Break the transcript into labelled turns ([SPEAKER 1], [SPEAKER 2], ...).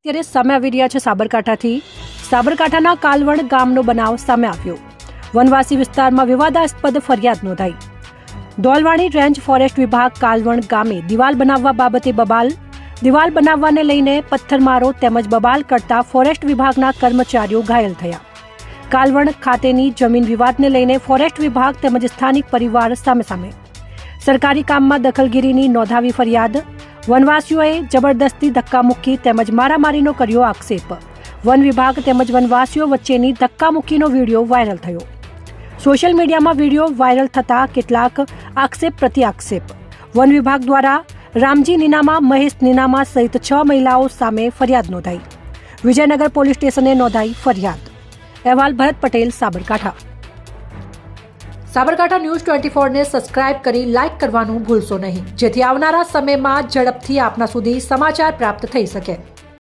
[SPEAKER 1] અત્યારે સામે આવી રહ્યા છે સાબરકાંઠાના કાલવણ ગામનો બનાવ સામે આવ્યો। વનવાસી વિસ્તારમાં વિવાદાસ્પદ ફરિયાદ નોંધાઈ। ડોલવાણી રેન્જ ફોરેસ્ટ વિભાગ કાલવણ ગામે દિવાલ બનાવવા બાબતે બબાલ। દિવાલ બનાવવાને લઈને પથ્થરમારો તેમજ બબાલ કરતા ફોરેસ્ટ વિભાગના કર્મચારીઓ ઘાયલ થયા। કાલવણ ખાતેની જમીન વિવાદને લઈને ફોરેસ્ટ વિભાગ તેમજ સ્થાનિક પરિવાર સામે સરકારી કામમાં દખલગીરીની નોંધાવી ફરિયાદ। વનવાસીઓએ જબરદસ્તી ધક્કામુક્કી તેમજ મારામારીનો કર્યો આક્ષેપ। વન વિભાગ તેમજ વનવાસીઓ વચ્ચેની ધક્કામુક્કીનો વિડીયો વાયરલ થયો। સોશિયલ મીડિયામાં વિડીયો વાયરલ થતા કેટલાક આક્ષેપ પ્રત્યાક્ષેપ। વન વિભાગ દ્વારા રામજી નીનામા, મહેશ નીનામા સહિત 6 મહિલાઓ સામે ફરિયાદ નોંધાઈ। વિજયનગર પોલીસ સ્ટેશને નોંધાઈ ફરિયાદ। અહેવાલ ભરત પટેલ, સાબરકાંઠા। સાબરકાંઠા ન્યૂઝ 24 ને સબસ્ક્રાઇબ કરી લાઇક કરવાનું ભૂલશો નહીં, જેથી આવનારા સમયમાં ઝડપથી આપના સુધી સમાચાર પ્રાપ્ત થઈ શકે।